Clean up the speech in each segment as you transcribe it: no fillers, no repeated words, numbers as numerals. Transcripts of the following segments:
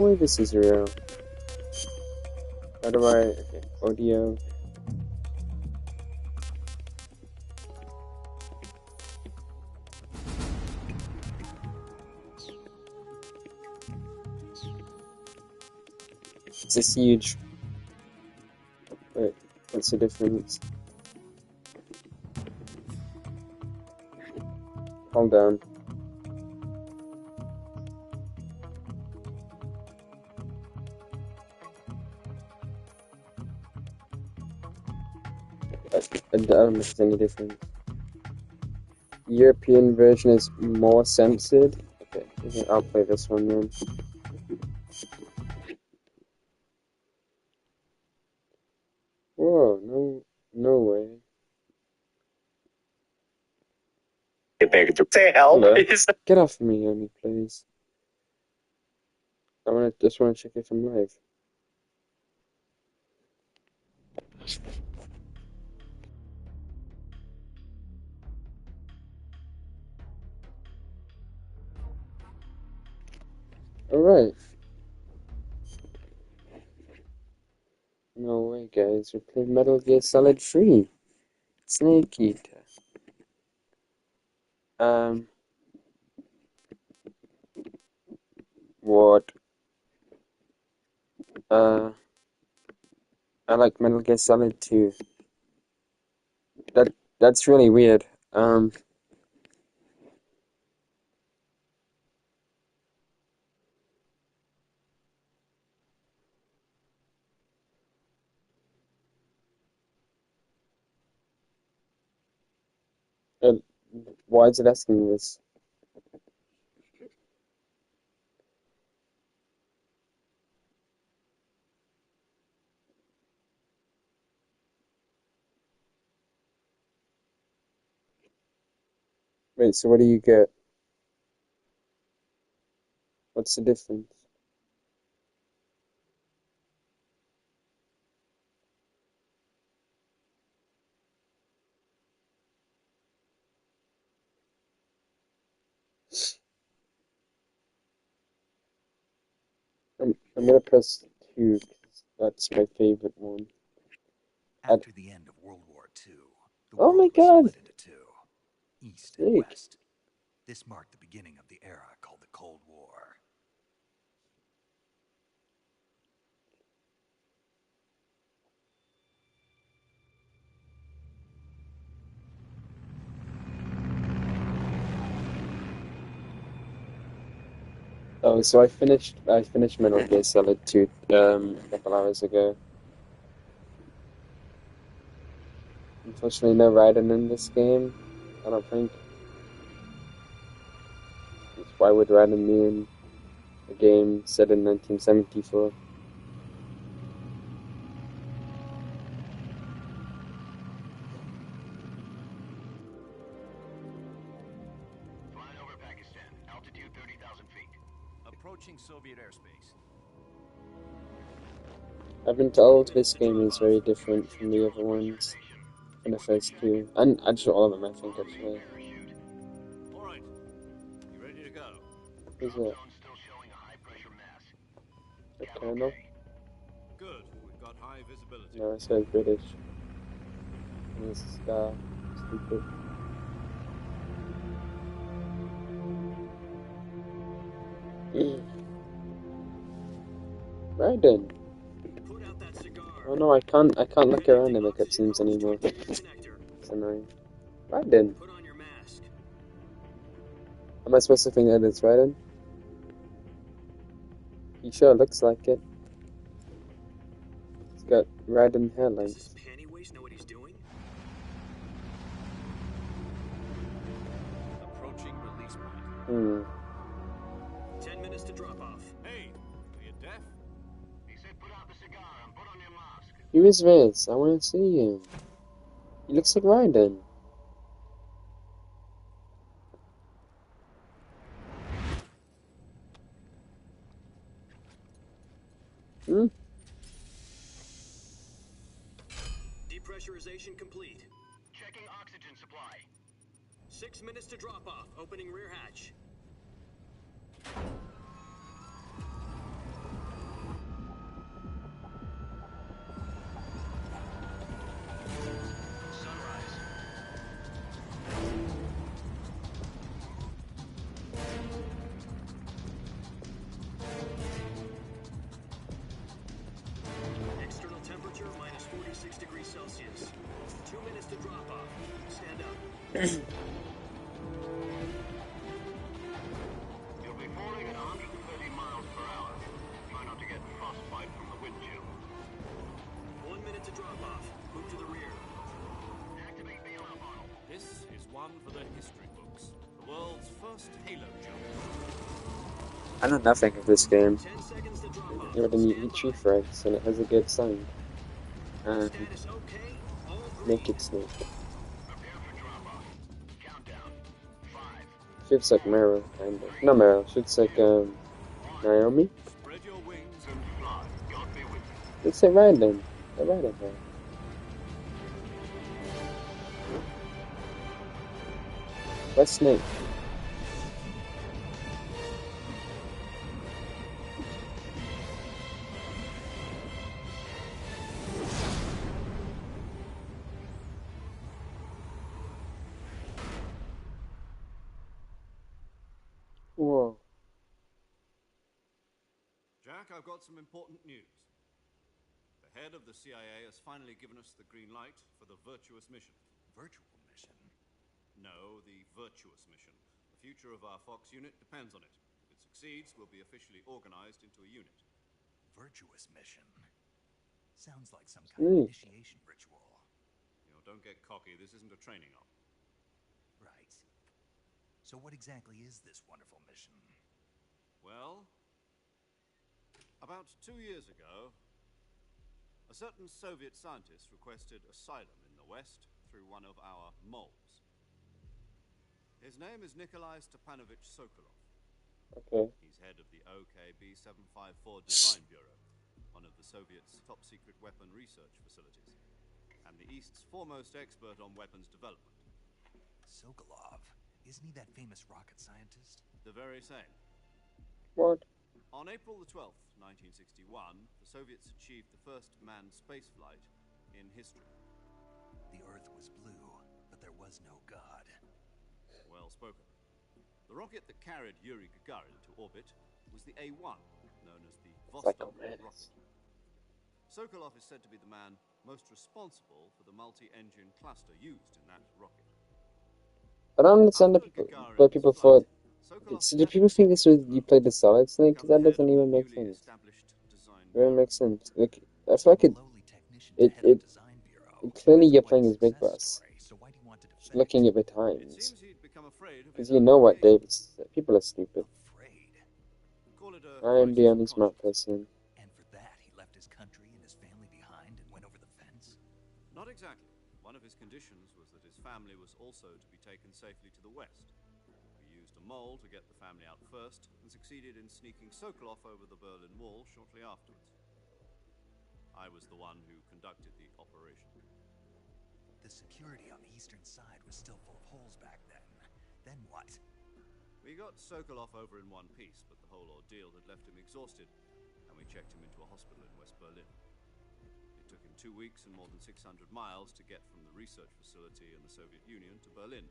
way this is real. How do I... Okay, audio. It's this huge... Wait, what's the difference? Hold on. I don't know if there's any difference. European version is more censored. Okay, I'll play this one then. Whoa, no way. Hello? Get off me, Yoni, please. Just wanna check if I'm live. Alright. No way, guys. We're playing Metal Gear Solid 3. Snake Eater. What? I like Metal Gear Solid 2. That's really weird. Why is it asking me this? Wait, so what do you get? What's the difference? I'm gonna press 2 because that's my favorite one. After the end of World War II, the Oh world my was God! split into two, East and Snake. West. This marked the beginning of the era called the Cold War. Oh, so I finished Metal Gear Solid 2 a couple hours ago. Unfortunately, no Raiden in this game. I don't think. Why would Raiden be in a game set in 1974? Flying over Pakistan, altitude 30,000 feet. Approaching Soviet airspace. I've been told this game is very different from the other ones in the first two. And actually all of them, I think, actually. All right, you ready to go? Is it Still showing a high pressure mass. a colonel? Good, we've got high visibility. No, it says British. And this is Star. Stupid. Raiden. Put out that cigar. Oh no, I can't look around in the cutscenes anymore. It's annoying. Raiden. Put on your mask. Am I supposed to think that it's Raiden? He sure looks like it. He's got Raiden hair Does length. this panty waist know what he's doing? Approaching release point. 10 minutes to drop off. Hey, are you deaf? He said put out the cigar and put on your mask. Who is this? I want to see him. He looks like Raiden. Depressurization complete. Checking oxygen supply. 6 minutes to drop off. Opening rear hatch. to drop off. Stand up. You'll be falling at 130 miles per hour. Try not to get frostbite from the wind chill. 1 minute to drop off. Move to the rear. Activate bailout model. This is one for the history books. The world's first Halo jump. I know nothing of this game. 10 seconds to drop off. It would need chief rights, and it has a good sound. And Status okay. All make green. it snake. Prepare for drop off. Countdown. 5. Shoots like Meryl, kind of. Not Meryl, shoots like Naomi. Spread your wings and fly. God be with you. It's a random. A random one. That's Snake. Whoa. Jack, I've got some important news. The head of the CIA has finally given us the green light for the Virtuous mission. Virtual mission? No, the Virtuous mission. The future of our Fox unit depends on it. If it succeeds, we'll be officially organized into a unit. Virtuous mission? Sounds like some kind of initiation ritual. You know, don't get cocky. This isn't a training op. Right. So what exactly is this wonderful mission? Well, about 2 years ago, a certain Soviet scientist requested asylum in the West through one of our moles. His name is Nikolai Stepanovich Sokolov. Okay. He's head of the OKB-754 Design Bureau, one of the Soviets' top-secret weapon research facilities, and the East's foremost expert on weapons development. Sokolov? Isn't he that famous rocket scientist? The very same. What? On April the 12th, 1961, the Soviets achieved the first manned spaceflight in history. The Earth was blue, but there was no God. Well spoken. The rocket that carried Yuri Gagarin to orbit was the A-1, known as the Vostok rocket. Sokolov is said to be the man most responsible for the multi-engine cluster used in that rocket. I don't understand why people thought. So do people think this was you played the Solid Snake? Because that doesn't even make sense. It doesn't make sense. Like, I feel like clearly you're playing as Big Boss. Looking at the times. Because you know what, David. People are stupid. I am the only smart person. And for that, he left his country and his family behind and went over the fence? Not exactly. One of his conditions was that his family was also to be taken safely to the west. We used a mole to get the family out first, and succeeded in sneaking Sokolov over the Berlin Wall shortly afterwards. I was the one who conducted the operation. The security on the eastern side was still full of holes back then. Then what? We got Sokolov over in one piece, but the whole ordeal had left him exhausted, and we checked him into a hospital in West Berlin. It took him 2 weeks and more than 600 miles to get from the research facility in the Soviet Union to Berlin.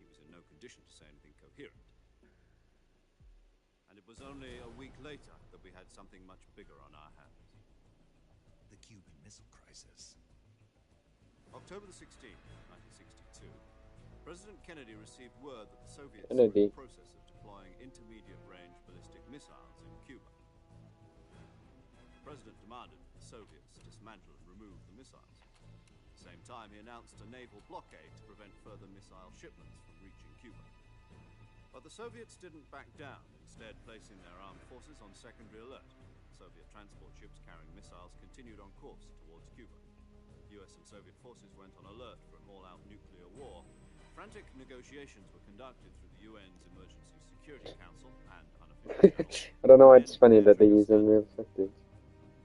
He was in no condition to say anything coherent. And it was only a week later that we had something much bigger on our hands. The Cuban Missile Crisis. October the 16th, 1962, President Kennedy received word that the Soviets were Kennedy. in the process of deploying intermediate-range ballistic missiles in Cuba. The President demanded that the Soviets dismantle and remove the missiles. At the same time, he announced a naval blockade to prevent further missile shipments from reaching Cuba. But the Soviets didn't back down, instead placing their armed forces on secondary alert. Soviet transport ships carrying missiles continued on course towards Cuba. US and Soviet forces went on alert for an all-out nuclear war. Frantic negotiations were conducted through the UN's Emergency Security Council and unofficial channels. I don't know why it's funny that they use them real effective.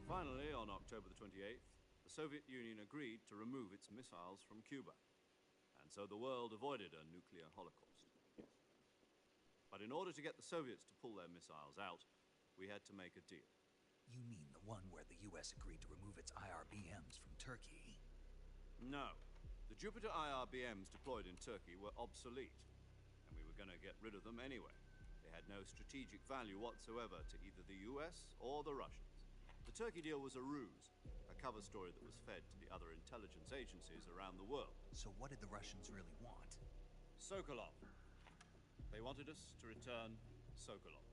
Finally, on October the 28th, the Soviet Union agreed to remove its missiles from Cuba. And so the world avoided a nuclear holocaust. But in order to get the Soviets to pull their missiles out, we had to make a deal. You mean the one where the US agreed to remove its IRBMs from Turkey? No. The Jupiter IRBMs deployed in Turkey were obsolete, and we were going to get rid of them anyway. They had no strategic value whatsoever to either the US or the Russians. The Turkey deal was a ruse, a cover story that was fed to the other intelligence agencies around the world. So what did the Russians really want? Sokolov. They wanted us to return Sokolov.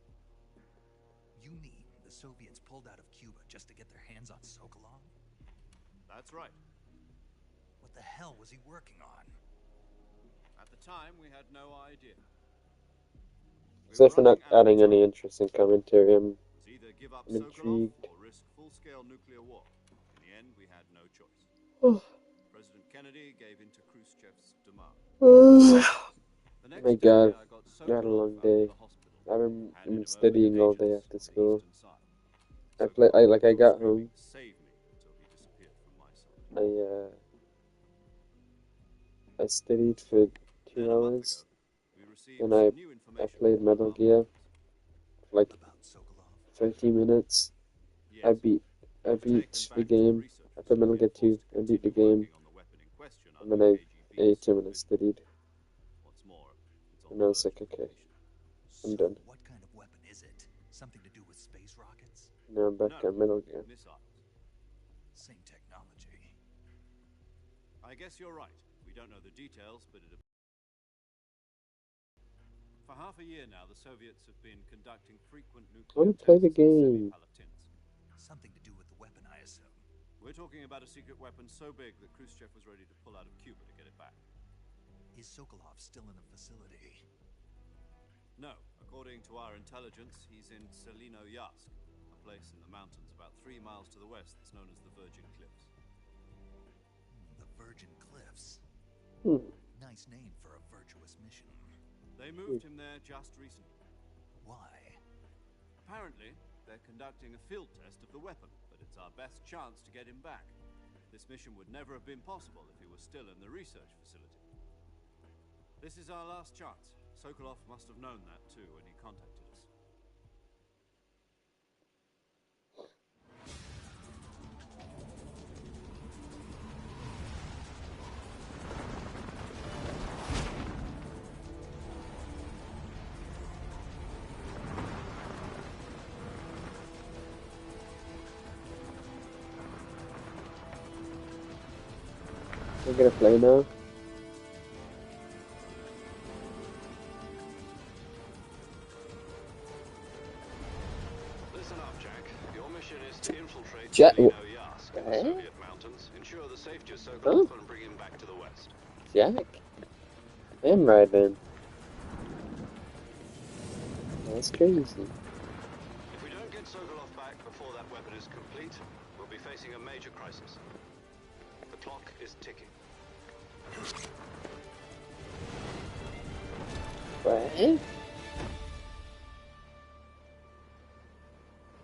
You mean the Soviets pulled out of Cuba just to get their hands on Sokolov? That's right. What the hell was he working on? At the time, we had no idea. Except for not adding any interesting commentary, I'm Either give up intrigued. Sokolov or risk full-scale nuclear war. In the end, we had no choice. President Kennedy gave in to Khrushchev's demand. The next My day, God, I got I had a Sokolov long out day. of the hospital, I've handed been him studying over all to day agents after on the school. eastern side. I Sokolov got was home. screaming, "Save me," until he disappeared from my side. I studied for Then 2 a month hours, ago, we received and some new I information played from Metal our Gear partners. for like About Sokolov? 30 minutes. I Yes, beat we've taken the back to game. research I played Metal Gear 2, facility I beat the and game, forced to continue working on the weapon in question and under then I KGB ate him and I supervision. studied. What's more, it's on And I was the like, verge of okay, completion. I'm So done. what kind of weapon is it? Something to do with space rockets? Now I'm back No, on Metal Gear. missiles. Same technology. I guess you're right. We don't know the details, but it... For half a year now, the Soviets have been conducting frequent I nuclear want to play the tests in game. Semipalatinsk. Something to do with the weapon, I assume. We're talking about a secret weapon so big that Khrushchev was ready to pull out of Cuba to get it back. Is Sokolov still in the facility? No, according to our intelligence, he's in Selino-Yarsk, a place in the mountains about 3 miles to the west that's known as the Virgin Cliffs. The Virgin Cliffs. Nice name for a virtuous mission. They moved him there just recently. Why? Apparently, they're conducting a field test of the weapon, but it's our best chance to get him back. This mission would never have been possible if he was still in the research facility. This is our last chance. Sokolov must have known that too when he contacted us. I'm gonna play now. Listen up, Jack. Your mission is to infiltrate Jack- Selino-Yarsk in the Eh? Soviet mountains, ensure the safety of Sokolov, Huh? and bring him back to the west. Jack? I'm right then. That's crazy. If we don't get Sokolov back before that weapon is complete, we'll be facing a major crisis. The clock is ticking. What?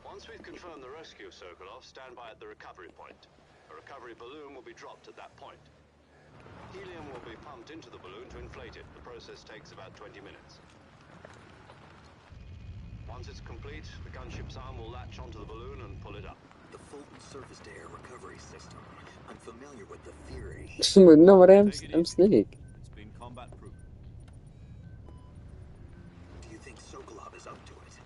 Once we've confirmed the rescue of Sokolov, stand by at the recovery point. A recovery balloon will be dropped at that point. Helium will be pumped into the balloon to inflate it. The process takes about 20 minutes. Once it's complete, the gunship's arm will latch onto the balloon and pull it up. The Fulton surface-to-air recovery system. I'm familiar with the theory. No, but I'm Take it easy. Snake. It's been combat proof. Do you think Sokolov is up to it?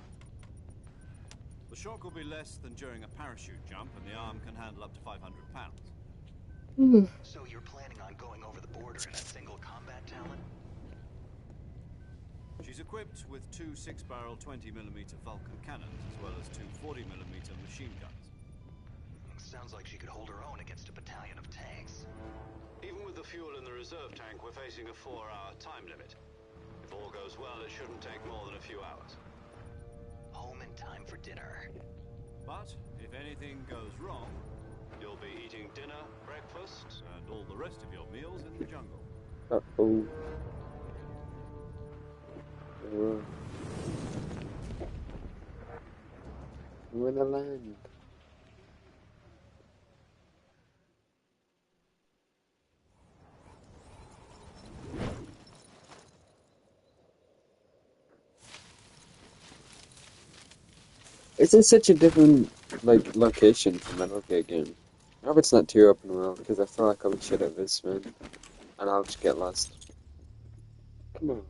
The shock will be less than during a parachute jump, and the arm can handle up to 500 pounds. So you're planning on going over the border in a single combat talon? She's equipped with 2 6-barrel 20mm Vulcan cannons, as well as 2 40mm machine guns. Sounds like she could hold her own against a battalion of tanks. Even with the fuel in the reserve tank, we're facing a 4-hour time limit. If all goes well, it shouldn't take more than a few hours. Home in time for dinner. But if anything goes wrong, you'll be eating dinner, breakfast, and all the rest of your meals in the jungle. Uh-oh. We're in the land. It's in such a different, like, location from Metal Gear game. I hope it's not too open world, because I feel like I'll be shit at this, man. And I'll just get lost. Come on.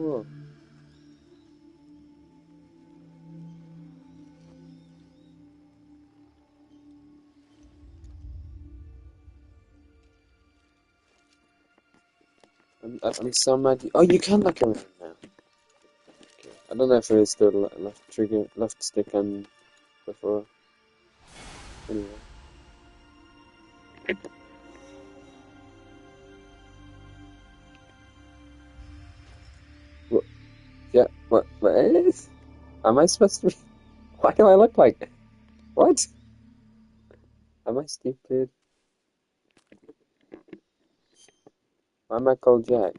cool. I'm so mad. Oh, you can look around now. Okay. I don't know if it was the left trigger, left stick on before. Anyway. What? Yeah. What is? Am I supposed to be? Why do I look like? What? Am I stupid? Why am I called Jack?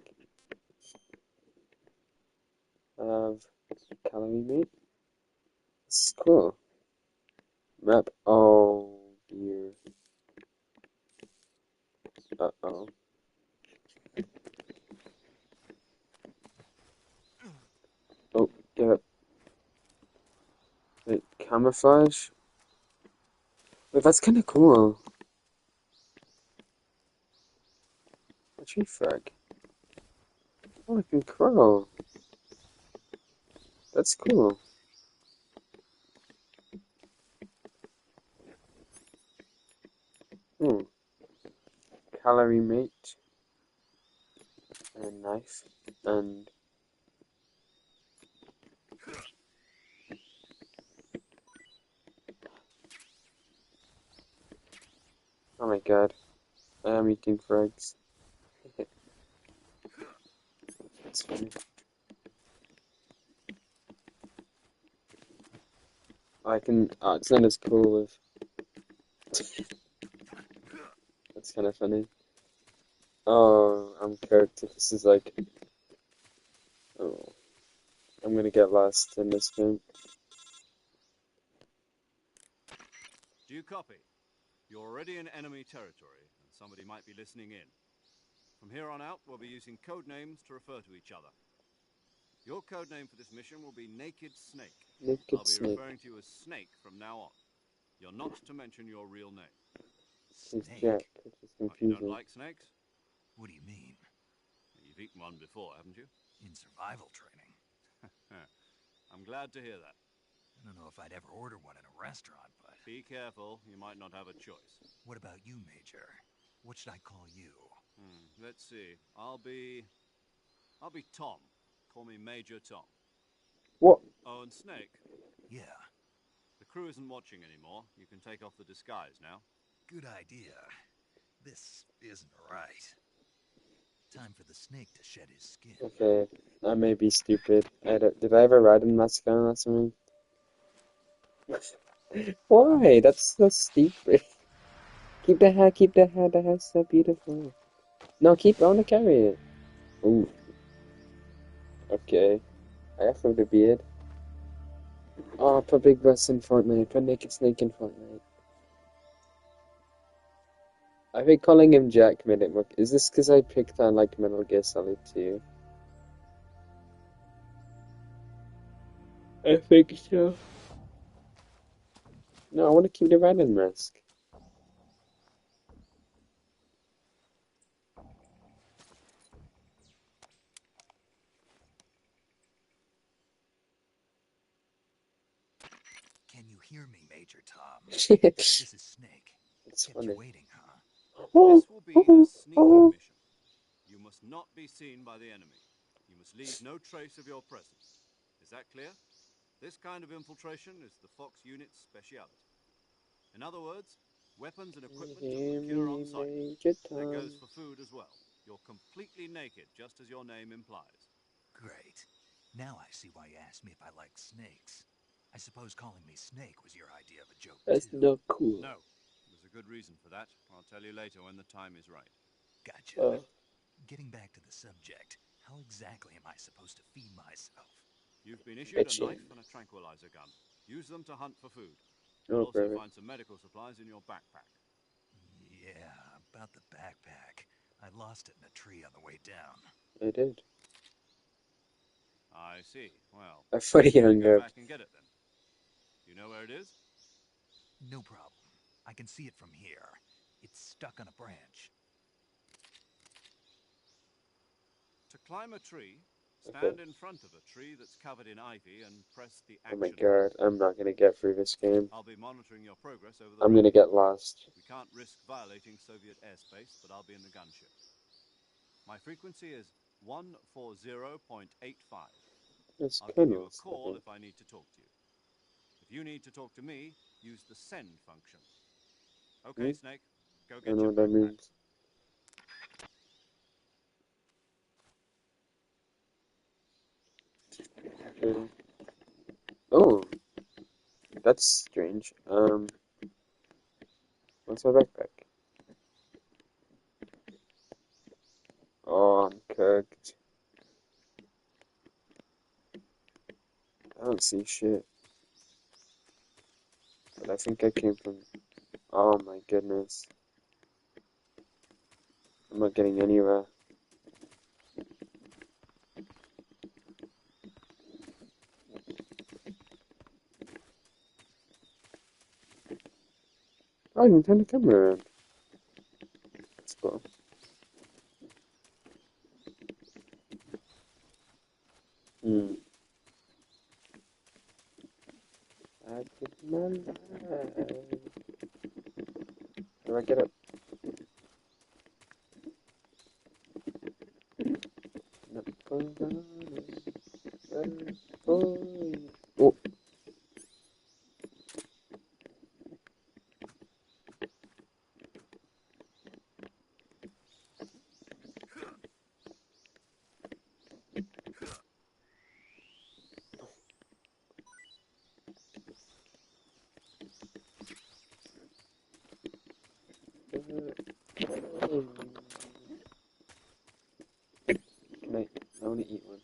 I have calorie meat. It's cool. Map. Oh dear. Uh-oh. Oh, yeah. Wait, camouflage? Wait, that's kind of cool. A tree frog. Oh, I can crow. That's cool. Hmm. Calorie meat. And knife. And... Oh my god. I am eating frogs. That's funny. I can... Oh, it's not as cool as... That's kind of funny. Oh, I'm cooked. This is like... Oh, I'm gonna get lost in this game. Do you copy? You're already in enemy territory, and somebody might be listening in. From here on out, we'll be using code names to refer to each other. Your code name for this mission will be Naked Snake. Naked I'll be snake. referring to you as Snake from now on. You're not to mention your real name. It's Snake? Jack, which is What, you don't confusing. like snakes? What do you mean? You've eaten one before, haven't you? In survival training? I'm glad to hear that. I don't know if I'd ever order one in a restaurant, but... Be careful, you might not have a choice. What about you, Major? What should I call you? Let's see. I'll be Tom. Call me Major Tom. What? Oh, and Snake. Yeah, The crew isn't watching anymore. You can take off the disguise now. good idea. This isn't right. Time for the snake to shed his skin. Okay, I may be stupid. Did I ever ride in Mascon or something? Why? That's so stupid. Keep the hair, the hair's so beautiful. No, I wanna carry it. Ooh, okay. I have the beard. Oh, put Big Boss in Fortnite, put Naked Snake in Fortnite. I think calling him Jack made it more. Is this because I picked on like Metal Gear Solid 2? I think so. No, I want to keep the random mask. Can you hear me, Major Tom? It's This is Snake. Kept funny. you waiting, huh? Oh, This will be a oh, sneaky oh. mission. You must not be seen by the enemy. You must leave no trace of your presence. Is that clear? This kind of infiltration is the Fox unit's speciality. In other words, weapons and equipment to Hear procure on me, site. Major That Tom. goes for food as well. You're completely naked, just as your name implies. Great. Now I see why you asked me if I like snakes. I suppose calling me Snake was your idea of a joke, That's too. not cool. No, there's a good reason for that. I'll tell you later when the time is right. Gotcha. Getting back to the subject, how exactly am I supposed to feed myself? You've been issued a Bitchin'. knife and a tranquilizer gun. Use them to hunt for food. Oh, You'll also brother. find some medical supplies in your backpack. Yeah, about the backpack. I lost it in a tree on the way down. I did. I see. Well, I thought he hung go up. back and get it then. You know where it is? No problem. I can see it from here. It's stuck on a branch. To climb a tree, Stand in front of a tree that's covered in ivy and press the Oh my action god, button. I'm not gonna get through this game. I'll be monitoring your progress over the I'm gonna get lost. We can't risk violating Soviet airspace, but I'll be in the gunship. My frequency is 140.85. It's I'll give you Colonel a call something. if I need to talk to you. If you need to talk to me, use the send function. Okay, Snake, go I get don't know your what that backpack. means. Okay. Oh, that's strange. What's my backpack? Oh, I'm cooked. I don't see shit. But I think I came from... Oh my goodness. I'm not getting anywhere. Oh, you can turn the camera around. That's cool. Hmm. I did my life. Do I get up? Not going on. Oh. Can I want to eat one.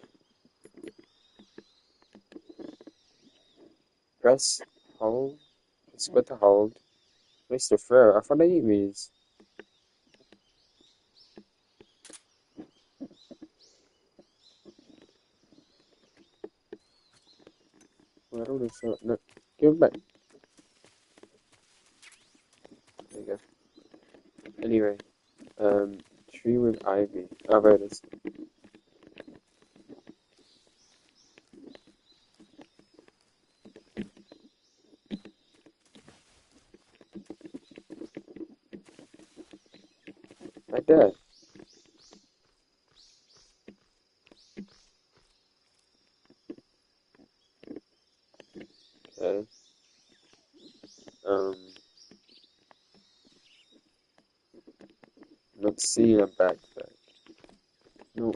Press, hold, split to hold. Place to throw. I thought I eat these. Well, I don't know so. No, give it back. There you go. Anyway, tree with ivy. Oh, there it is. Right there. Okay. Um, not seeing a backpack. No.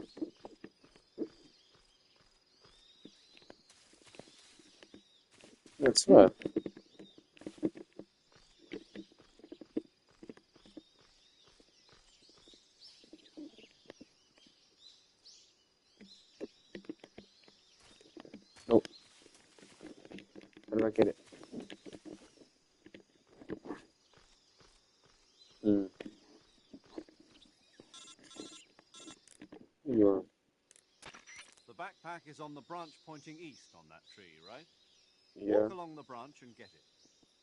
That's what. Nope. How do I get it? Hmm. Here you are. The backpack is on the branch pointing east on that tree, right? Yeah. Walk along the branch and get it.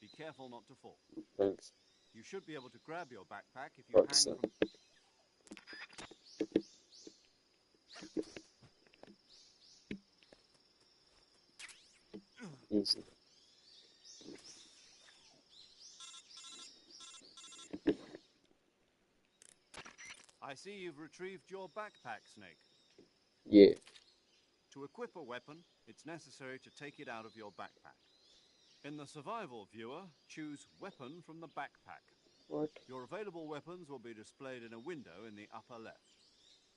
Be careful not to fall. Thanks. You should be able to grab your backpack if you Fuck hang so. from... Easy. I see you've retrieved your backpack, Snake. Yeah. To equip a weapon, it's necessary to take it out of your backpack. In the survival viewer, choose Weapon from the backpack. What? Your available weapons will be displayed in a window in the upper left.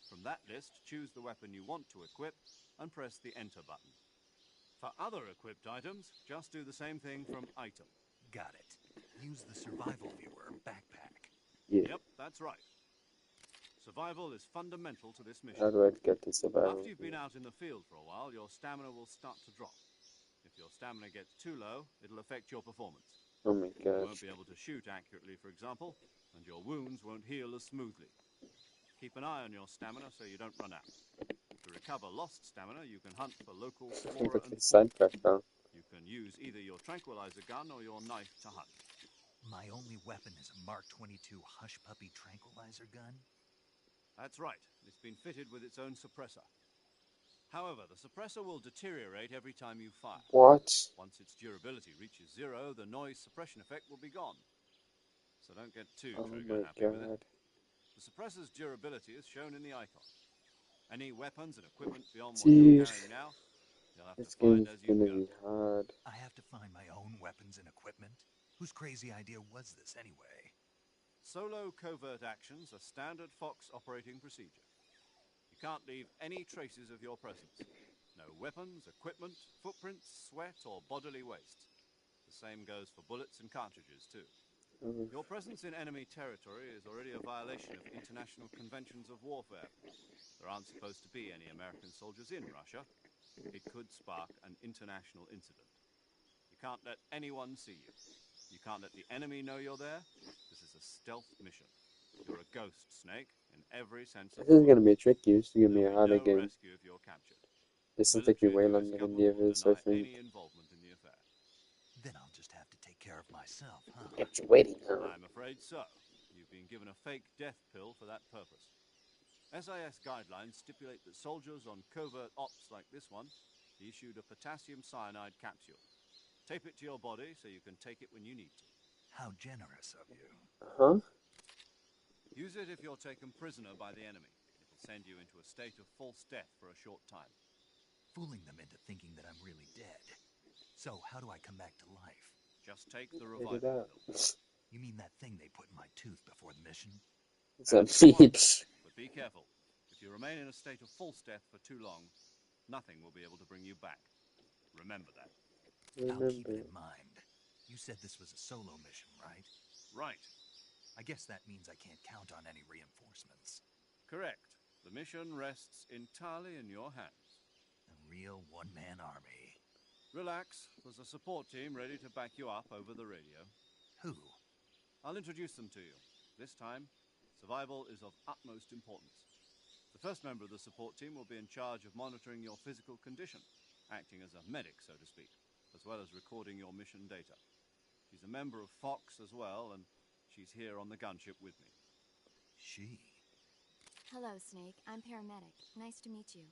From that list, choose the weapon you want to equip and press the Enter button. For other equipped items, just do the same thing from Item. Got it. Use the survival viewer backpack. Yeah. Yep, that's right. Survival is fundamental to this mission. How do I get to survival? After you've been out in the field for a while, your stamina will start to drop. If your stamina gets too low, it'll affect your performance. Oh my You won't gosh. be able to shoot accurately, for example, and your wounds won't heal as smoothly. Keep an eye on your stamina so you don't run out. To recover lost stamina, you can hunt for local Seems flora like and a side quest now. You can use either your tranquilizer gun or your knife to hunt. My only weapon is a Mark 22 Hush Puppy tranquilizer gun. That's right. It's been fitted with its own suppressor. However, the suppressor will deteriorate every time you fire. What? Once its durability reaches 0, the noise suppression effect will be gone. So don't get too Oh trigger my happy with it. god. The suppressor's durability is shown in the icon. Any weapons and equipment beyond what you're Dude, carrying now, you'll have to this find game's as you gonna go. be hard. I have to find my own weapons and equipment? Whose crazy idea was this anyway? Solo covert actions are standard Fox operating procedure. You can't leave any traces of your presence. No weapons, equipment, footprints, sweat, or bodily waste. The same goes for bullets and cartridges, too. Your presence in enemy territory is already a violation of international conventions of warfare. There aren't supposed to be any American soldiers in Russia. It could spark an international incident. You can't let anyone see you. You can't let the enemy know you're there. This is a stealth mission. You're a ghost, Snake, in every sense of This the is gonna word. be tricky. It's gonna be a There'll be harder no game. rescue if you're captured. This The will take me way military and longer US than the government will others, I deny think. any involvement in the affair. Then I'll just have to take care of myself, huh? It's waiting now. I'm afraid so. You've been given a fake death pill for that purpose. SIS guidelines stipulate that soldiers on covert ops like this one be issued a potassium cyanide capsule. Tape it to your body so you can take it when you need to. How generous of you. Huh? Use it if you're taken prisoner by the enemy. It'll send you into a state of false death for a short time. Fooling them into thinking that I'm really dead. So, how do I come back to life? Just take the Figure revival it out. pill. You mean that thing they put in my tooth before the mission? What's that That's the one. mean? But be careful. If you remain in a state of false death for too long, nothing will be able to bring you back. Remember that. I'll keep Remember. it in mind. You said this was a solo mission, right? Right. I guess that means I can't count on any reinforcements. Correct. The mission rests entirely in your hands. A real one-man army. Relax. There's a support team ready to back you up over the radio. Who? I'll introduce them to you. This time, survival is of utmost importance. The first member of the support team will be in charge of monitoring your physical condition, acting as a medic, so to speak, as well as recording your mission data. She's a member of Fox as well, and she's here on the gunship with me. She. Hello, Snake. I'm paramedic. Nice to meet you.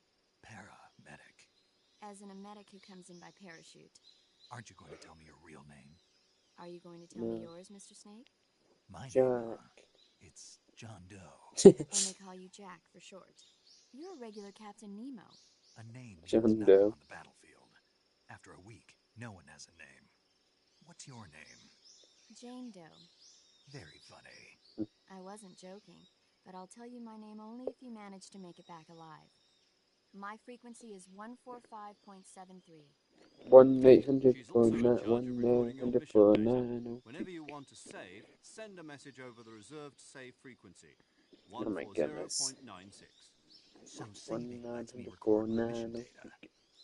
Paramedic. As in a medic who comes in by parachute. Aren't you going to tell me your real name? Are you going to tell me No. yours, Mr. Snake? My name, Jack. it's John Doe. And they call you Jack for short. You're a regular Captain Nemo. A name means John nothing Doe. on the battlefield. After a week, no one has a name. What's your name? Jane Doe. Very funny. I wasn't joking, but I'll tell you my name only if you manage to make it back alive. My frequency is 145.73. 1-800 She's for also in charge of recording your 1-900 mission for data. 9. Whenever you want to save, send a message over the reserved save frequency, Oh my goodness. 140.96. So saving lets me 1-900 record for my mission 9. data.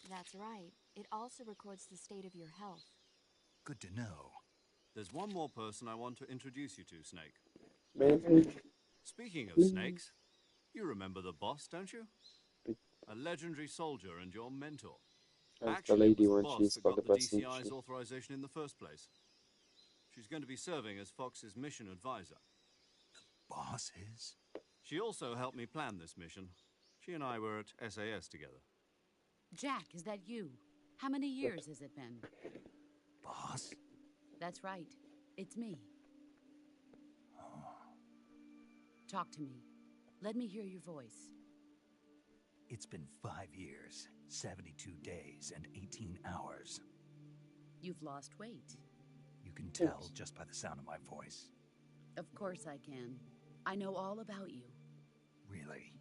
That's right. It also records the state of your health. Good to know. There's one more person I want to introduce you to, Snake. Maybe. Speaking of snakes, you remember the boss, don't you? A legendary soldier and your mentor. That's the Actually, lady it was when the she boss that spelled got the the best, isn't DCI's she? authorization in the first place. She's going to be serving as Fox's mission advisor. Boss is? She also helped me plan this mission. She and I were at SAS together. Jack, is that you? How many years has it been? Boss? That's right. It's me. Talk to me. Let me hear your voice. It's been 5 years, 72 days, and 18 hours. You've lost weight. You can tell just by the sound of my voice. Of course I can. I know all about you. Really?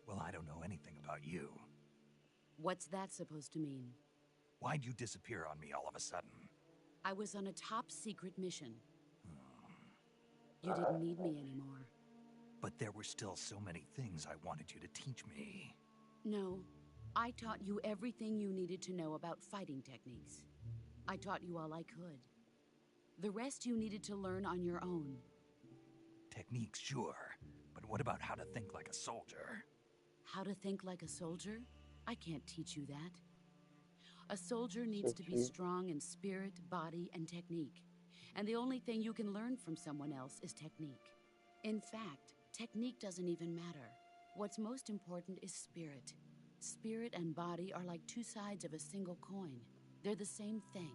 Well, I don't know anything about you. What's that supposed to mean? Why'd you disappear on me all of a sudden? I was on a top secret mission. You didn't need me anymore. But there were still so many things I wanted you to teach me. No, I taught you everything you needed to know about fighting techniques. I taught you all I could. The rest you needed to learn on your own. Techniques, sure. But what about how to think like a soldier? How to think like a soldier? I can't teach you that. A soldier needs to be true. strong in spirit, body, and technique. And the only thing you can learn from someone else is technique. In fact, technique doesn't even matter. What's most important is spirit. Spirit and body are like two sides of a single coin. They're the same thing.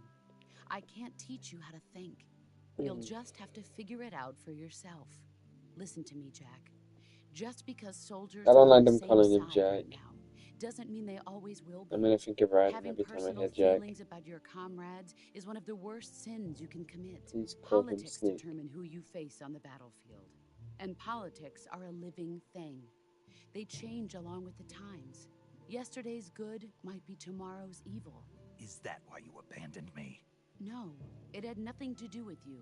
I can't teach you how to think. You'll just have to figure it out for yourself. Listen to me, Jack. Just because soldiers I are don't on like the them same calling him side Jack. right now doesn't mean they always will I be. mean, I think you're right Having every time I personal hear Jack. feelings about your comrades is one of the worst sins you can commit. Please call him Politics Snake. determine who you face on the battlefield. And politics are a living thing. They change along with the times. Yesterday's good might be tomorrow's evil. Is that why you abandoned me? No, it had nothing to do with you.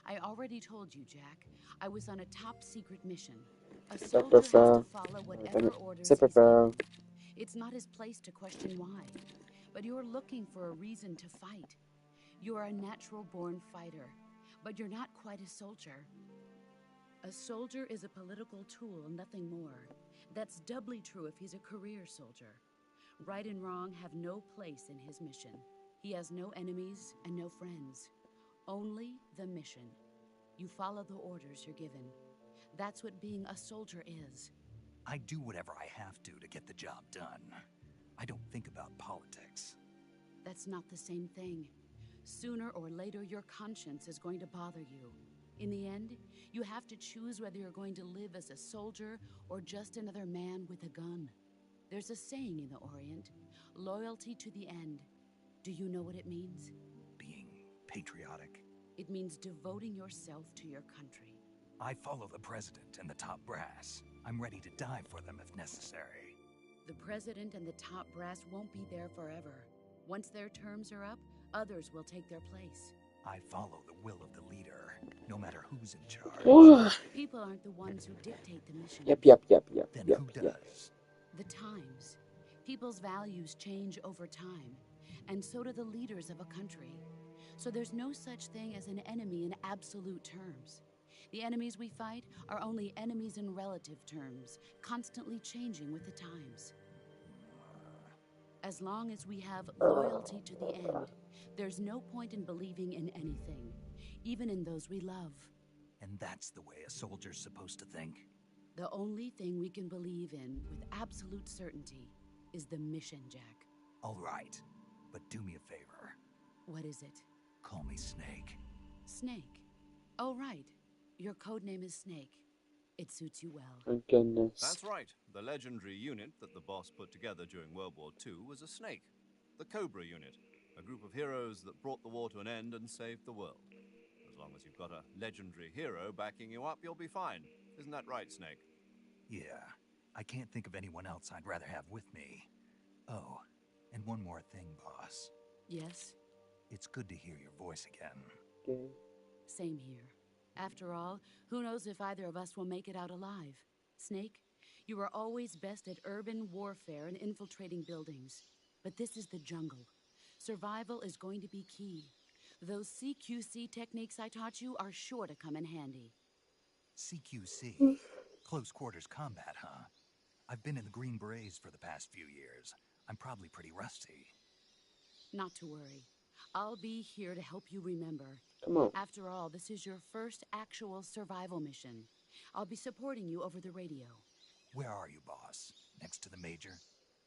I already told you, Jack. I was on a top secret mission. A soldier has to follow whatever orders he's given. It's not his place to question why. But you're looking for a reason to fight. You're a natural-born fighter, but you're not quite a soldier. A soldier is a political tool, nothing more. That's doubly true if he's a career soldier. Right and wrong have no place in his mission. He has no enemies and no friends. Only the mission. You follow the orders you're given. That's what being a soldier is. I do whatever I have to get the job done. I don't think about politics. That's not the same thing. Sooner or later, your conscience is going to bother you. In the end, you have to choose whether you're going to live as a soldier or just another man with a gun. There's a saying in the Orient, loyalty to the end. Do you know what it means? Being patriotic. It means devoting yourself to your country. I follow the president and the top brass. I'm ready to die for them if necessary. The president and the top brass won't be there forever. Once their terms are up, others will take their place. I follow the will of the leader, no matter who's in charge. People aren't the ones who dictate the mission. Yep. Then who does? The times. People's values change over time, and so do the leaders of a country. So there's no such thing as an enemy in absolute terms. The enemies we fight are only enemies in relative terms, constantly changing with the times. As long as we have loyalty to the end, there's no point in believing in anything, even in those we love. And that's the way a soldier's supposed to think? The only thing we can believe in with absolute certainty is the mission, Jack. All right, but do me a favor. What is it? Call me Snake. Snake? Oh, right. Your codename is Snake. It suits you well. Thank goodness. That's right. The legendary unit that the boss put together during World War II was a snake. The Cobra unit, a group of heroes that brought the war to an end and saved the world. As long as you've got a legendary hero backing you up, you'll be fine. Isn't that right, Snake? Yeah, I can't think of anyone else I'd rather have with me. Oh, and one more thing, boss. Yes? It's good to hear your voice again. Okay. Same here. After all, who knows if either of us will make it out alive? Snake, you are always best at urban warfare and infiltrating buildings. But this is the jungle. Survival is going to be key. Those CQC techniques I taught you are sure to come in handy. CQC? Close quarters combat, huh? I've been in the Green Berets for the past few years. I'm probably pretty rusty. Not to worry. I'll be here to help you remember. Come on. After all, this is your first actual survival mission. I'll be supporting you over the radio. Where are you, boss? Next to the Major?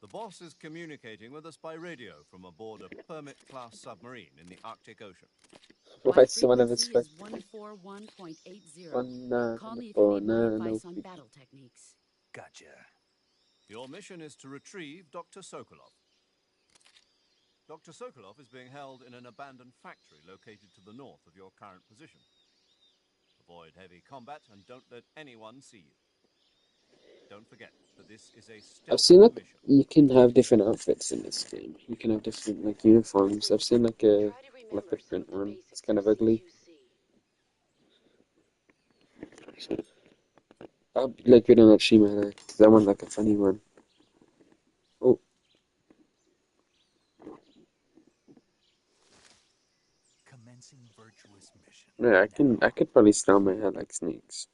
The boss is communicating with us by radio from aboard a Permit-class submarine in the Arctic Ocean. Why someone of his frequency is 141.80. Call me if you need more advice on battle techniques. Gotcha. Your mission is to retrieve Dr. Sokolov. Dr. Sokolov is being held in an abandoned factory located to the north of your current position. Avoid heavy combat and don't let anyone see you. Don't forget that this is a stealth I've seen mission. you can have different outfits in this game. You can have different like uniforms. I've seen like a leopard print one. It's kind of ugly. I'll like we don't have Shima there, 'cause I want like a funny one. Oh, Commencing virtuous mission. yeah, I could probably style my hair like snakes.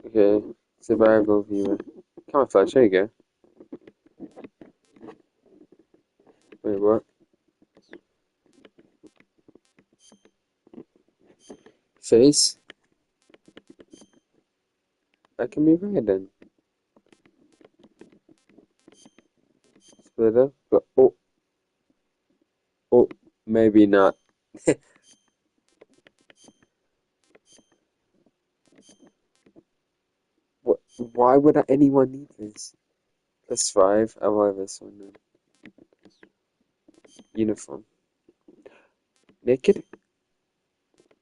Okay, survival viewer. Camouflage, there you go. Wait, what? Face? I can be riding. Split up, but oh, maybe not. What? Why would anyone need this? +5. I'll have this one then. Uniform. Naked?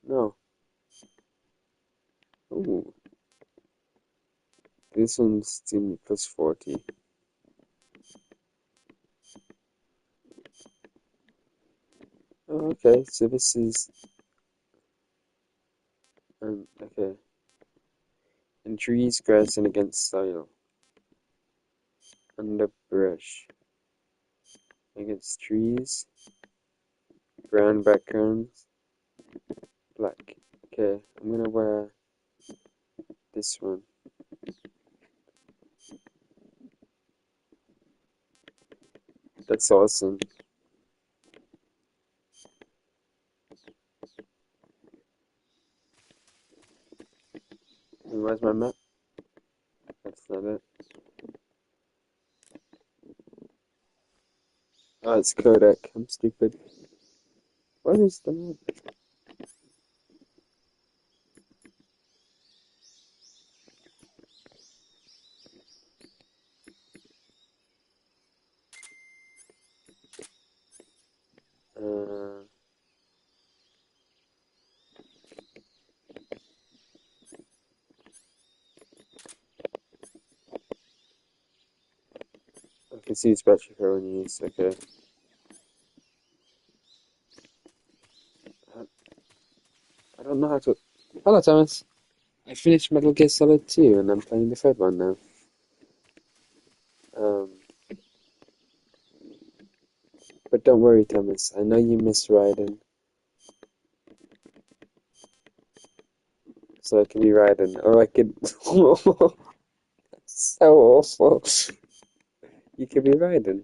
No. Ooh. This one's team +40. Oh, okay, so this is okay. And trees grassing against soil. Underbrush. Against trees. Brown backgrounds. Black. Okay, I'm gonna wear this one. That's awesome. And where's my map? That's not it. Oh, it's Kodak. I'm stupid. What is the map? Uh, I can see it's battery for when you use. Okay. I don't know how to. Hello, Thomas. I finished Metal Gear Solid 2 and I'm playing the third one now. Um, but don't worry, Thomas. I know you miss riding, so I can be riding, or I could. So awful. You could be riding.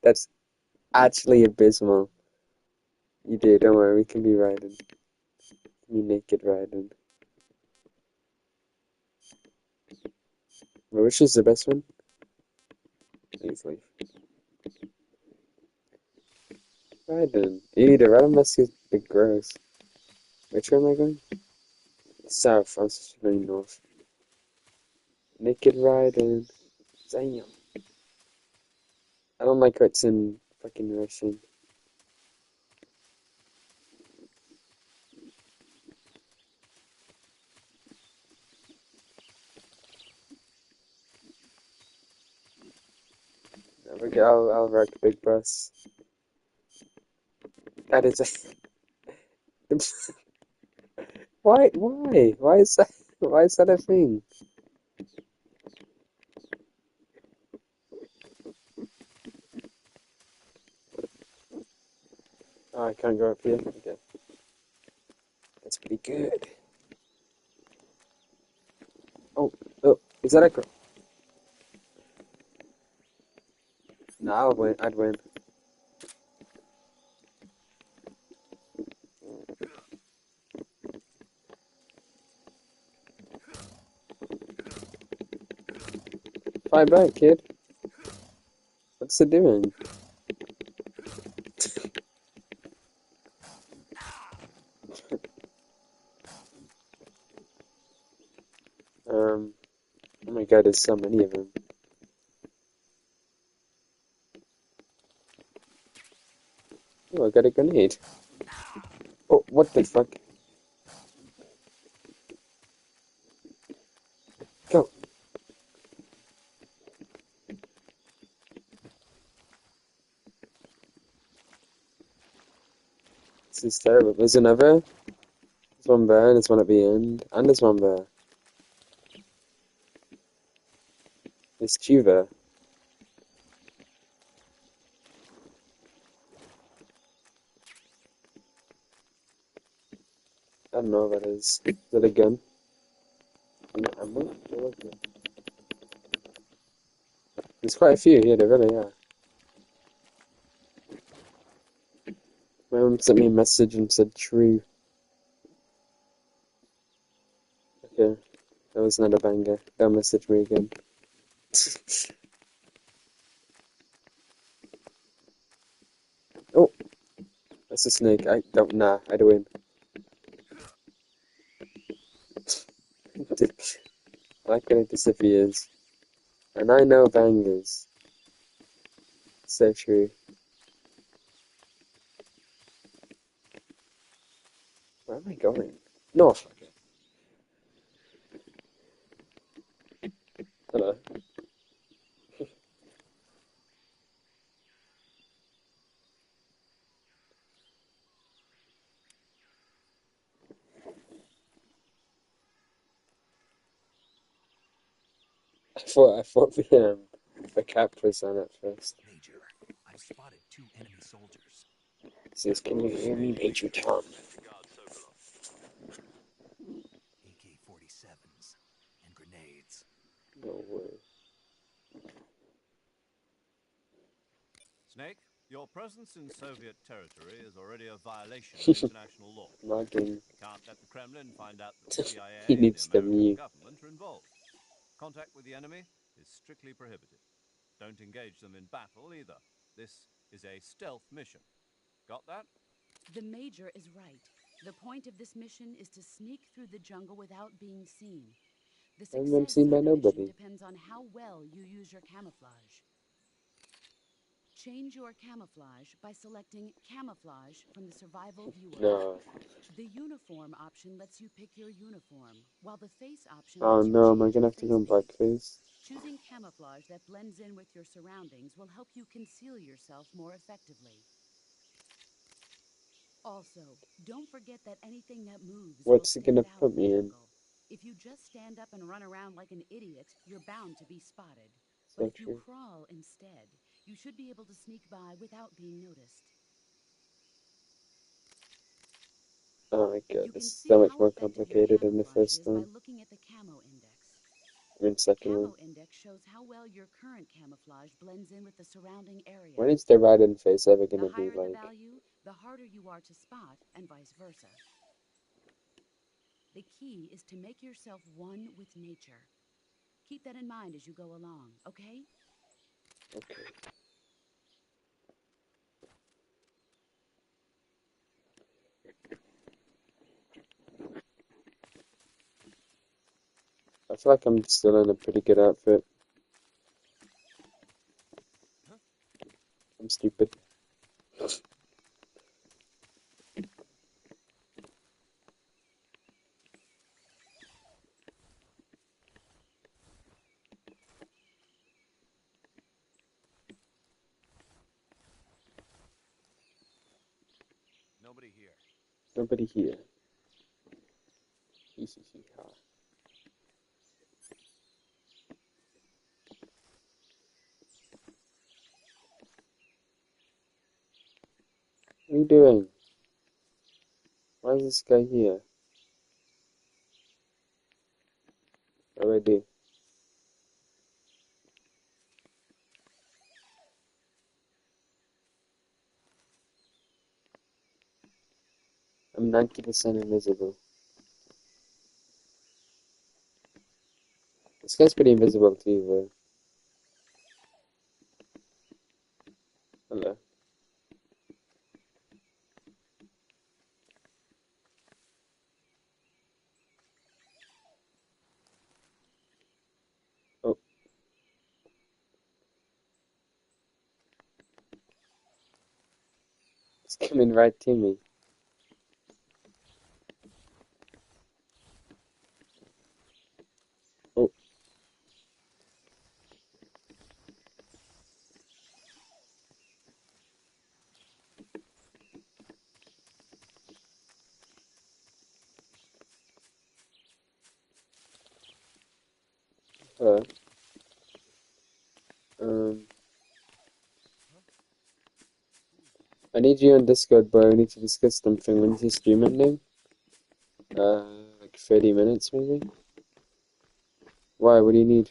That's actually abysmal. You do. Don't worry. We can be riding. You naked riding. Well, which is the best one? Easily. Riding. Either. Riding must be big gross. Which way am I going? South. I'm supposed to be going north. Naked riding. Damn. I don't like what's in fucking Russian. There we go. I'll wreck a big bus. That is a. Why? Why? Why is that? Why is that a thing? Oh, I can't go up here. Okay. That's pretty good. Oh, is that a girl? No, I'll win. I'd win. Fight back, kid. What's it doing? Oh my god, there's so many of them. Oh, I got a grenade. Oh, what the fuck? Go. This is terrible. There's another. There's one there, and there's one at the end, and there's one there. There's two there. I don't know what that is. Is that a gun? No, ammo? What was it? There's quite a few here, there really are. My mom sent me a message and said true. was not a banger. Don't message me again. Oh, that's a snake. I don't. Nah, I do win. Why can't it disappears? And I know bangers. So true. Where am I going? North. Okay. Hello. I thought the cap was on at first. Major, I've spotted 2 enemy soldiers. Says, can you hear me, Major Tom? AK-47s and grenades. No way. Snake, your presence in Soviet territory is already a violation of international law. Logging. You can't let the Kremlin find out that the CIA He and needs the the American mute. government are involved. Contact with the enemy is strictly prohibited. Don't engage them in battle either. This is a stealth mission. Got that? The Major is right. The point of this mission is to sneak through the jungle without being seen. The I haven't been success seen of by the mission nobody. depends on how well you use your camouflage. Change your camouflage by selecting Camouflage from the Survival Viewer. No. The Uniform option lets you pick your uniform, while the Face option Oh lets you no, am I change gonna your have to go in face paint. blackface? Choosing camouflage that blends in with your surroundings will help you conceal yourself more effectively. Also, don't forget that anything that moves What's will it gonna stand out put in the me in? jungle. If you just stand up and run around like an idiot, you're bound to be spotted. So But if you true. crawl instead, you should be able to sneak by without being noticed. Oh my god, You this can is see so much how more effective your complicated than the camouflage first is by one. looking at the Camo Index. I mean, The second one. Camo Index shows how well your current camouflage blends in with the surrounding area. When is the riding face ever The gonna be higher the like? value, the harder you are to spot, and vice versa. The key is to make yourself one with nature. Keep that in mind as you go along, okay? Okay. I feel like I'm still in a pretty good outfit. I'm stupid. Nobody here. Nobody here. Hee hee hee ha. What are you doing? Why is this guy here? Already. I'm 90% invisible. This guy's pretty invisible too, though. Hello. Oh. It's coming right to me. Oh. Hello. I need you on Discord, bro. We need to discuss something. When's your stream ending? Like 30 minutes, maybe? Why? What do you need?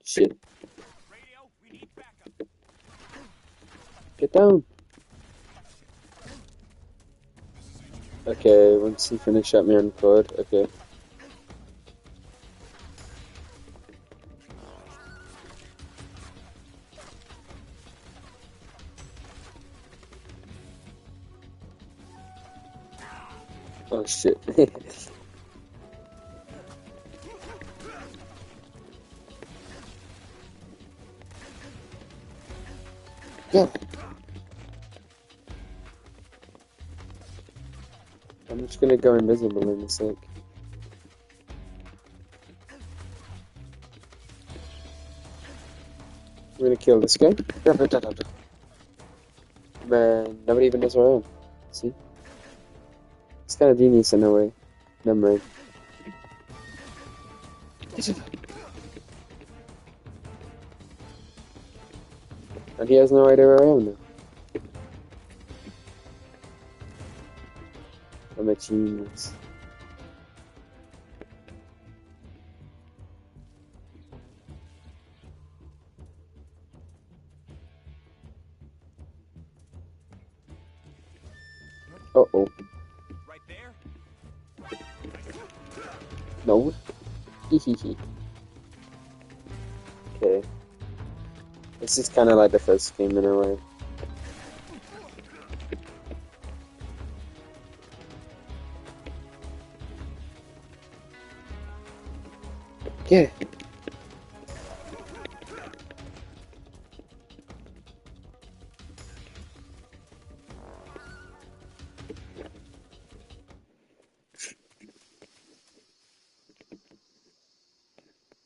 Shit. Radio, we need backup. Get down. Okay, once you finish up me on code, okay. Oh shit. Yeah. I'm just gonna go invisible in a sec. I'm gonna kill this guy. Man, nobody even knows where I am. See? It's kind of genius in a way. Never mind. And he has no idea where I am now. I'm a genius. Uh-oh. Right there? No. Hehehe. Okay. This is kind of like the first game in a way. Yeah.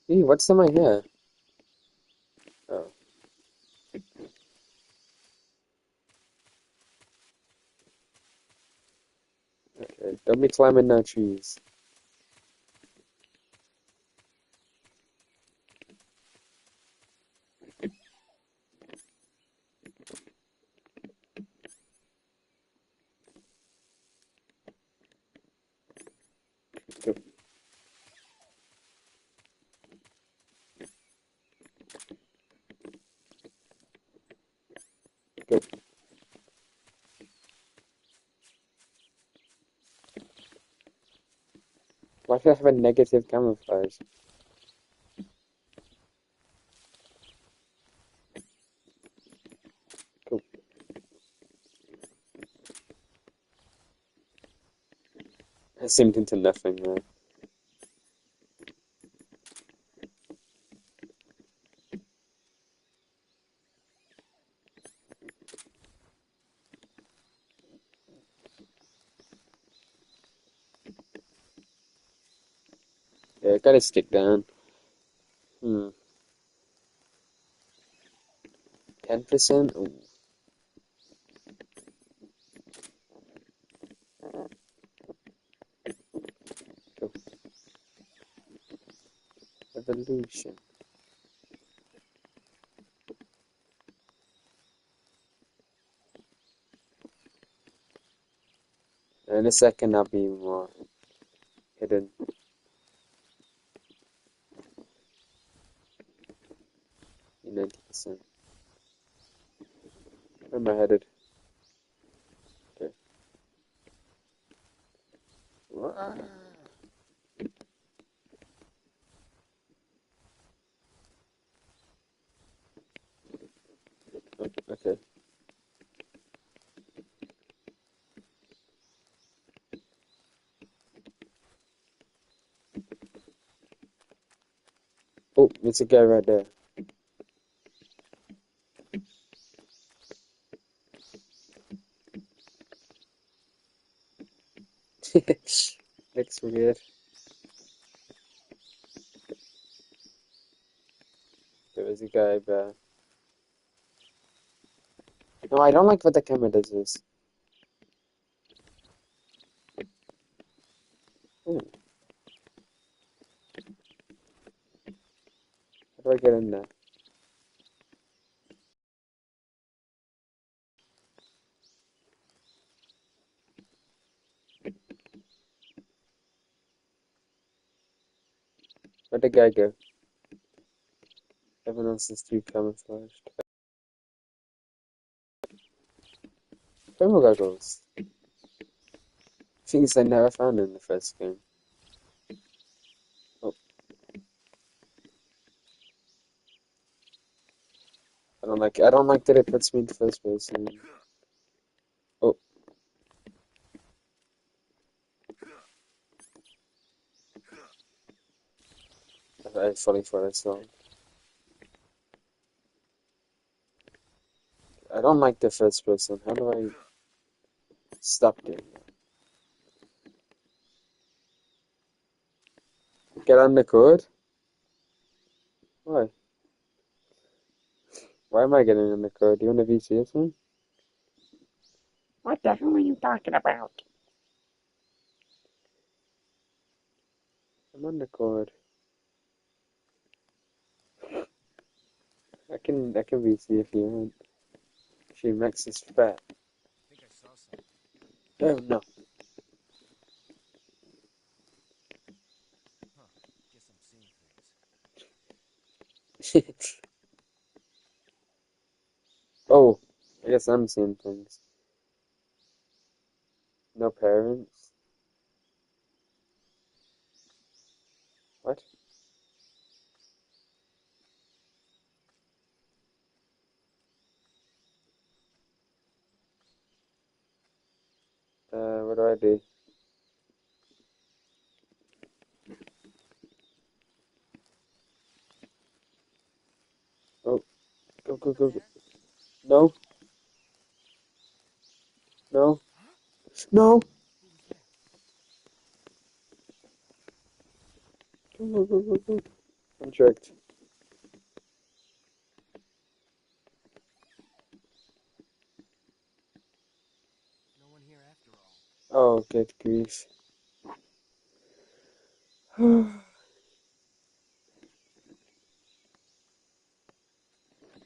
Hey, what's in my hair? Oh. Okay. Don't be climbing no trees. Go. Go. Why should I have a negative camouflage? Go. I zoomed into nothing there. Yeah, gotta stick down. 10%? Ooh. Go. Evolution. In a second, I'll be more hidden. 90%. Where am I headed? Okay. Wah. Oh, okay. Oh, there's a guy right there. Looks weird. There was a guy there. No, I don't like what the camera does this. Ooh, how do I get in there? Where'd the guy go? Everyone else is too camouflaged. Thermal goggles. Things I never found in the first game. Oh, I don't like that it puts me in first person. Oh, I fully thought I saw. I don't like the first person. How do I stop doing that? Get on the code? Why? Why am I getting on the code? Do you want to be serious, man? What the hell are you talking about? I'm on the code. I can be see if you want. She Max is fat. I think I saw something. Oh no. Huh. Guess I'm seeing things. Oh, I guess I'm seeing things. No parents. What? What do I do? Oh, go. No, no, no. Go. I'm tricked. No one here after all. Oh, good grief.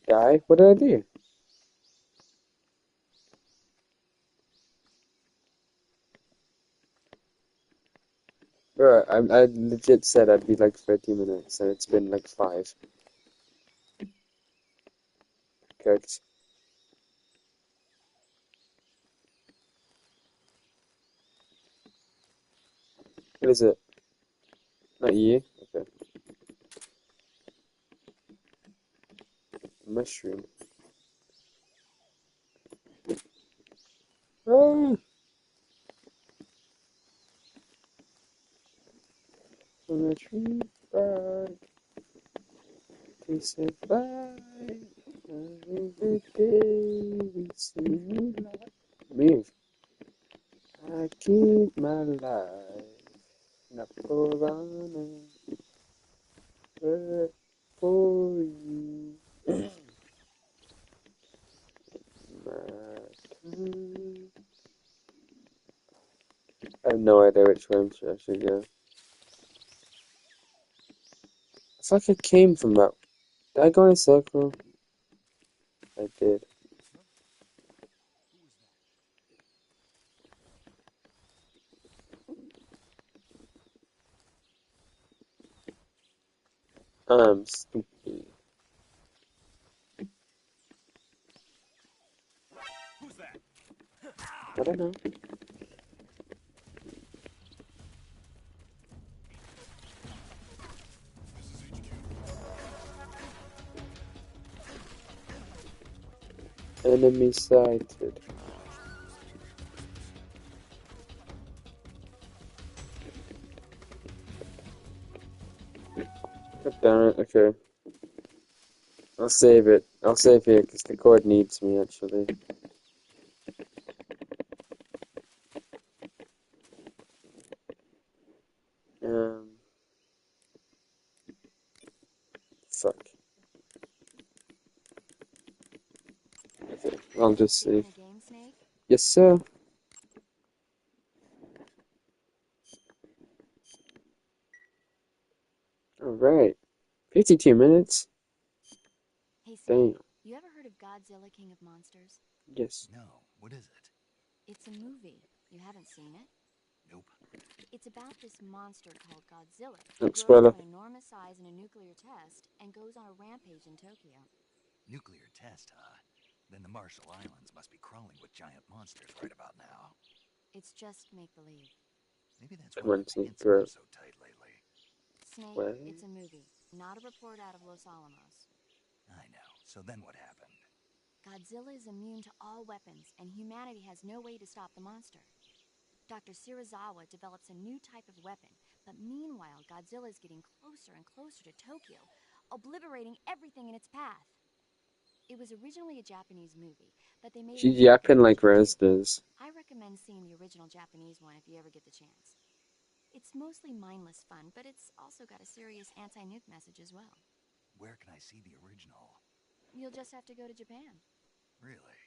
Die? What did I do? Bro, I legit said I'd be like 30 minutes, and it's been like 5. Correct. What is it? Not you? Okay. Mushroom. Oh! On a tree bark to survive. Every day we see new life. Move. I keep my life. Not for honor, but for you. My time. I have no idea which way I should go. I feel like I came from that. Did I go in a circle? I did. I'm stupid. Who's that? I don't know. Enemy sighted. God damn it, okay. I'll save it. I'll save here because the code needs me actually. Um, fuck. Okay, I'll just Getting save. a game, Snake? Yes, sir. Alright. 52 minutes? Hey, Damn. Snake, you ever heard of Godzilla King of Monsters? Yes. No, what is it? It's a movie. You haven't seen it? Nope. It's about this monster called Godzilla who Oh, grows spoiler. to an enormous size in a nuclear test and goes on a rampage in Tokyo. Nuclear test, huh? Then the Marshall Islands must be crawling with giant monsters right about now. It's just make-believe. Maybe that's Come why on, my Snake, pants have been bro. so tight lately. Snake, What? it's a movie, not a report out of Los Alamos. I know. So then what happened? Godzilla is immune to all weapons, and humanity has no way to stop the monster. Dr. Shirazawa develops a new type of weapon, but meanwhile, Godzilla is getting closer and closer to Tokyo, obliterating everything in its path. It was originally a Japanese movie, but they made an She's American yapping like version Rez too. does. I recommend seeing the original Japanese one if you ever get the chance. It's mostly mindless fun, but it's also got a serious anti-nuke message as well. Where can I see the original? You'll just have to go to Japan. Really?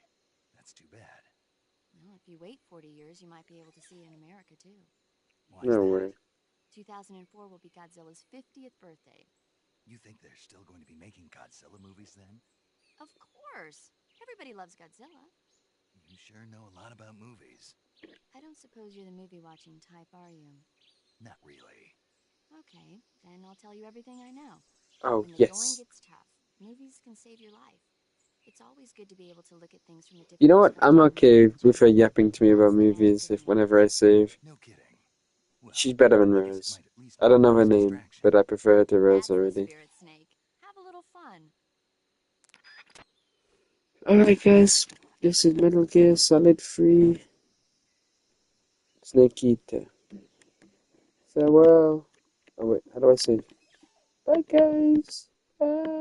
That's too bad. Well, if you wait 40 years, you might be able to see it in America too. Why's No that? way. 2004 will be Godzilla's 50th birthday. You think they're still going to be making Godzilla movies then? Of course! Everybody loves Godzilla. You sure know a lot about movies. I don't suppose you're the movie-watching type, are you? Not really. Okay, then I'll tell you everything I know. Oh, When the going yes. gets tough, movies can save your life. It's always good to be able to look at things from a different You know what? perspective. I'm than okay the with her average. yapping to me That's about the magic movies of if the whenever I internet. save. No kidding. Well, She's better than I guess it Rose. might at least I be a don't know her nice name, distraction. but I prefer her to Rose That's the already. spirit, Snake. Have a little fun. Alright, guys. This is Metal Gear Solid 3 Snake Eater. Farewell. Oh, wait. How do I say? Bye, guys. Bye.